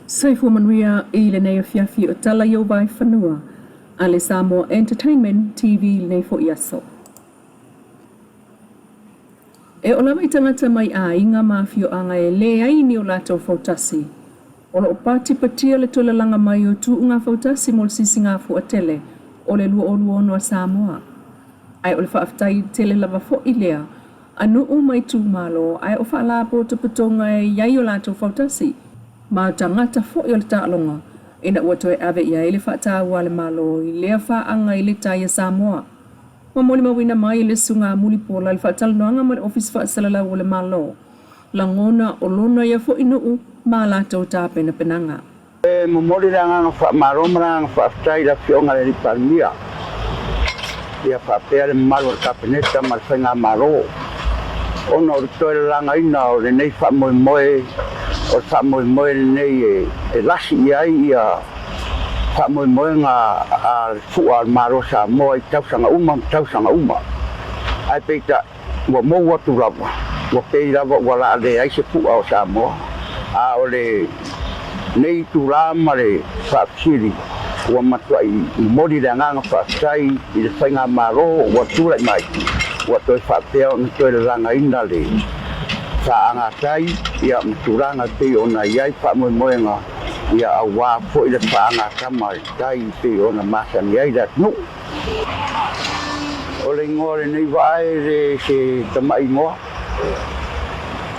VAIFANUA I le nei fiafi o TALA yo VAIFANUA a le Samoa Entertainment TV nei fo iaso. E o lawa I tangata mai a inga mafio anga e le ai ni o lato fautasi. O lo pati patia le tola langa mai o tu unga fautasi mo sisi ngā fu a tele o le lua o luono a Samoa. Ai o le whaaftai tele lava fo I lea anu o mai tu malo ai o whaalapo te patonga e iai o lato fautasi. Ma tangata fo I o le tālonga ina ua toe ave ia I le whaataua le malo I lea whaanga I le tai a Samoa. Ma moli mawina mai le sunga muli pola le whaatalanoanga ma le office whaasalala o le malo. Langona o lona ia fo inu ma lato tāpena penanga. Mo moli ranga whaamaromranga whaatai la fionga le ripalmia. Ia whaapea le malo le kapeneta ma le whainga maro. Ono o toe le langa ina o le nei whaamoemoe o whaamoemoe le nei e lasi iai ia whaamoemoe ngā fua maro Samoa I tausanga uma. Ai peita ua mou atu rawa. Ua pei rawa ua la le ai se fua o Samoa. A o le nei tūrā ma le whaapsiri. Ua matua I mori le anganga whaatai I le whainga maro ua tūrai mai. Ua toi whaapea o na toi le ranga ina le whaanga tai ia mturanga te o na iai whaamoemoe ngā ia a wā fo I le whaanga kama tai te o na masa ni ai dat nu. O le ngore nei wae re se tamai ngoa.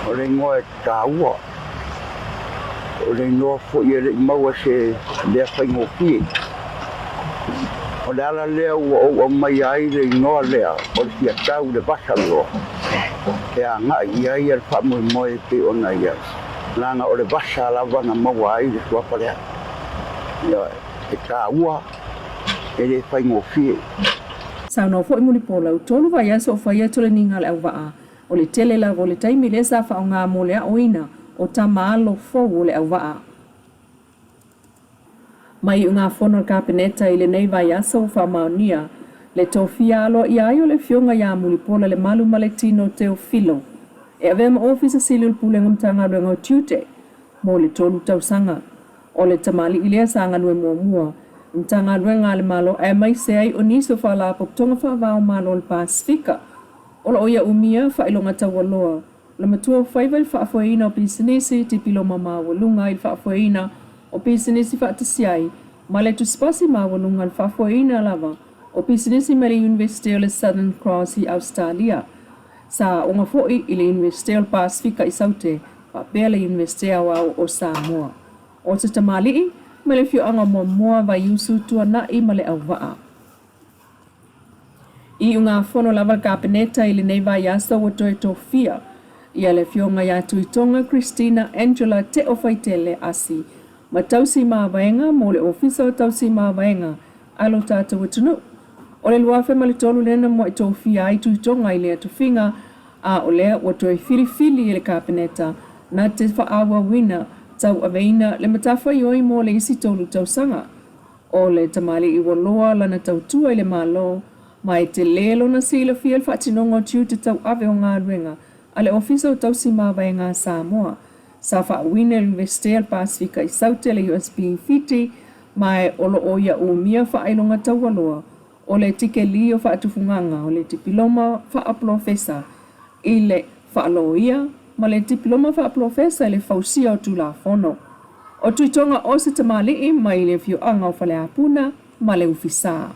O le ngoe tāua. O le noa fo I le maua se lea whaingo pie. O le ala lea ua o mai ai le noa lea o le fia tau le vasa loa. E a ngā iai ar whaamoemoe te o na iai. Langa o le vasa lava na maua ai le suaparea. Ia e kā ua e le whaingo fie. Sauno fo I muli pola utolu vai aso o whaia tole ninga le au waa. O le tele la o le taimi le sa wha o ngā mole a oina o ta maalo fo o le au waa. Mai unga fono kapeneta I le nei vai aso o wha maonia. Le tofia alo I ai o le fionga ia muli pola le malu maletino teo filo. E avema ofisa sili ul pulenga mtanga ruenga o tiute. Mo le tolu tausanga. O le tamali ilea sanga nue mua. Mtanga ruenga le malo e mai se ai o niso whala poktonga whaavao malo le Pasifika. O la oia umia whailonga tawaloa. Le matua whaiwai whaafoeina o pisinisi ti pilo mama walunga I whaafoeina o pisinisi whaatasiai. Ma le tuspasi ma walunga le whaafoeina lava. O pisinisi me le University o le Southern Cross I Australia. Sa onga fo'i I le University o Pasifika I Saute, whapea le University au o Samoa. O te tamali'i, me le fioanga moa vai usu tua nai ma le au waa. I unga fono lava kapeneta I le neiva yasa o toe tofia. Ia le fionga ya tuitonga Christina Angela te o faitele asi. Ma tausi maa vaenga mo le ofisa o tausi maa vaenga. Alo tata watunu. O le luafe ma le tolu lena mo I tofia ai tuitonga I le atufinga a o lea o toe fili I le kapeneta na te whaawa wina tau aveina le matafa ioi mo le isi tolu tausanga. O le tamali I waloa lana tautua I le malo mai te lelo na sila fiel whaatinongo tiu te tau ave o ngā ruenga a le ofisa o tausi mawae ngā Samoa. Sa whaawina University al Pasifika I Saute le USB fiti mai olo oia umia whaailonga tau waloa. O le tike li o whaatufunganga, o le diploma whaaprofesa I le whaaloia, ma le diploma whaaprofesa I le fausia o tula fono. O tuitonga o se tamali'i mai le fioanga o whale apuna, ma le ufisa.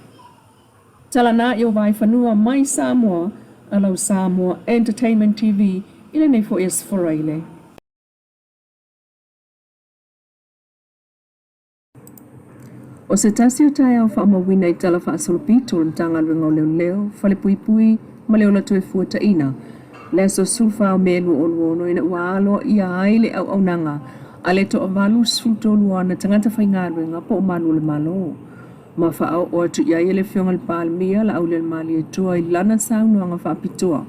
Tala na I o VAIFANUA mai Samoa, alau Samoa Entertainment TV, I le nei fo FRI le. O se tasi o tae au whaamawina I tala whaasolopito le mtanga luenga o leo, whale pui ma leo la tue fuata ina. Le so sulfa o melu o luono ina waalo ia aile au nanga. A le to avalu sulto o luana tangata whainga luenga po o manu le malo. Ma whaao o atu ia ele fionga le palmia la au le mali e tua I lana saunuanga whaapitoa.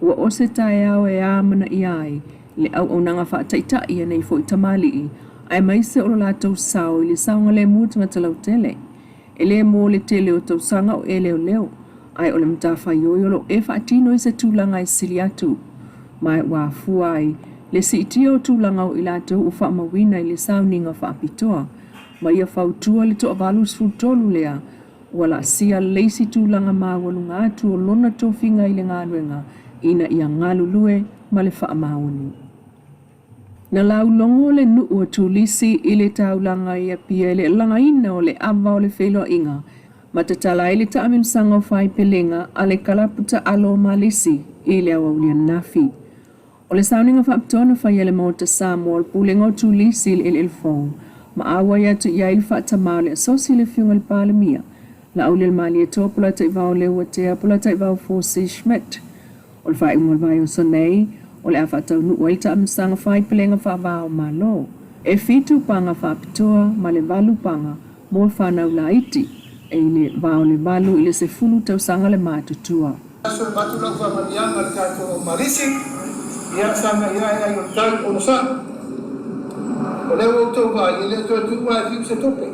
Ua o se tae au e amana iai le au nanga whaataitai ia nei fo I tamali ai mai se o la tau sao I le saunga le mutunga talau tele. E le mo le tele o tau sanga o ele o leo. Ai o le mtawha ioi o lo e whaatino I se tūlanga I sili atu. Mai wā fuai Le si tio tūlanga o ilato u wha mawina i le sauninga wha apitoa. Ma ia whautua le toa valu sfutolu lea. Wala sia leisi tūlanga mawalunga atu o lona tōwhinga i le ngānuenga ina ia ngālulue ma le wha maoni. Na lau longo le nuu o tūlisi i le taulanga ia pia le langa ina o le awa o le wheloa inga. Ma te tala i le taamin sanga o whai pelenga a le kalaputa alo malisi i le awaulia nafi. O le sauninga whaaptona whai ele mota Samoa o pulenga o tūlisi i le elfong. Ma awa ia tu ia ilfa tamau le asosi le fiunga le palemia. La au le mali e tō pula tai vau le uatea pula tai vau Fosi Schmidt. O le whai umol vai o sonei, o le awha tau nu oita amsanga whai pelenga wha vau malo. E fitu panga whaapitoa ma le valu panga mo whanau la iti. E le vau le valu i le se fulu tau sanga le mātutua. Aso batu lau whamanianga le tātou o marisi, ia sanga ia ai o tau o nosa. O leo o tau vai, i leo tau tuwa e fiu se tope.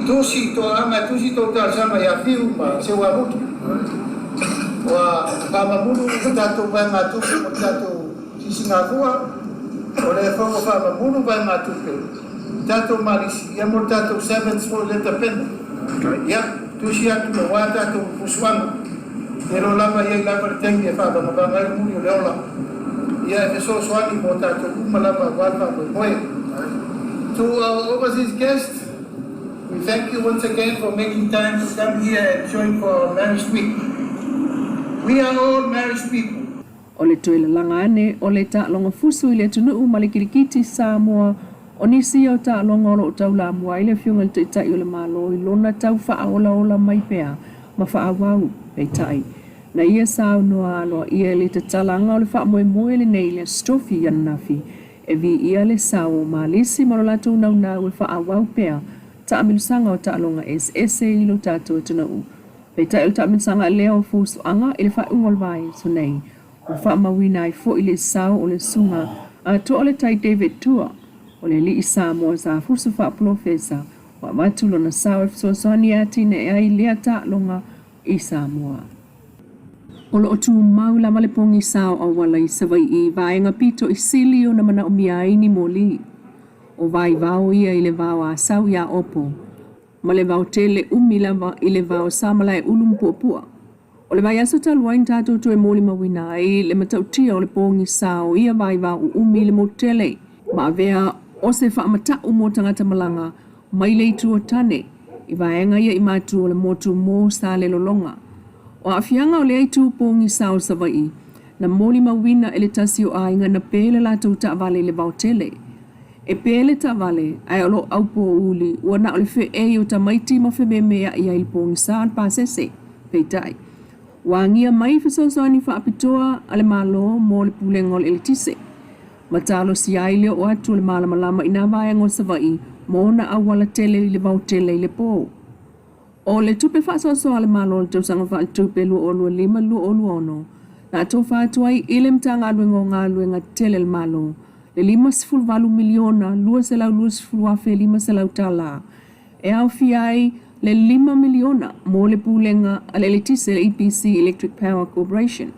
Tusi to ama tusi to ta sama ya fiu pa se wa mutu. Wa kama mulu tato vai matu tato Singapura. O le fongo fa mulu vai matu pe. Tato malisi ya mo tato 7 for letter pen. Ya tusi atu no wa tato fuswang. Pero lama ya la pertengi fa ba ba ngai mulu le ola. Ya e so swani mo tato malama wa fa mo. To our overseas guests, we thank you once again for making time to come here and join for our marriage week. We are all married people. O le toile langane, o le ta longa fusu i le tunu malikirikiti Samoa, o nisi au ta longa o tau la mua i le fiunga te itai o le malo i lona tau faa ola mai pea, ma faa wau pei tai. Na ia sao noa aloa ia le te talanga o le faa moe le nei le strofi yanafi, e vi ia le sao ma lisi marolatou nauna o le faa wau pea, ta amilusanga o ta alonga SS i lo tato e tuna u. Pei tai o ta amilusanga leo fusu anga i le faa ungol vai so nei. O wha mawina i fo i le sao o le sunga a to o le tai David Tua o le li i Samoa sa fusu wha profesa wa matulo na sao e fsosoni ati ne ai lea ta longa i Samoa. O lo tu mau la malepongi sao a wala i sawai i vaenga pito i sili o na mana o miaini moli. O vai vau ia i le vau a sau ia opo. Ma le vau tele umilava i le vau samala e ulumpua. O le vai aso taluain tatou to e moli mawina i le matautia o le pongi sao ia vai vau umi le motele. Ma vea o se whaamata umo tangata malanga mai le tu o tane. I vaenga ia i matu o le motu mo sa le lolonga. O afianga o le aitu pongi sao savai. Na moli mawina e le tasi o ainga na pele la tauta vale le vau tele. E pele ta vale ai olo aupo uli wana ole fe e o tamaiti mo fe mea ia il pongi sa al pasese peitai. Wangia mai fesosoni fa apitoa ale malo mo le pulengol ele tise. Matalo si aile o atu le malama ina vaya ngol savai mo na awala tele le vau tele le po. O le tupe fa soso ale malo le tausanga fa tupe lu olu lima lu olu ono. Na tofa tuai ilem tanga luengo ngā luenga tele le malo. Le 5 miliona, lua se lau wafe 5 se lau TALA. E au fiai le 5 miliona mo le pulenga ale le tise le EPC Electric Power Corporation.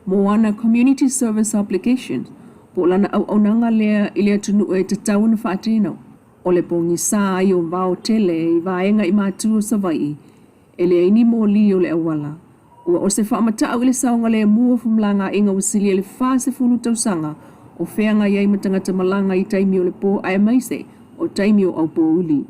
Mo wana Community Service Applications. Po lana au onanga lea ile tunu e te tau na whaatino. O le pongi sa i o vau tele i vaenga i mātua savai. E le ini mo li o le awala. Ua o se whaamata au ile saunga le mua fumlanga inga usili le whaase fulu tausanga. O wheanga iai matangata malanga i taimi o le po ai maise o taimi o au po uli.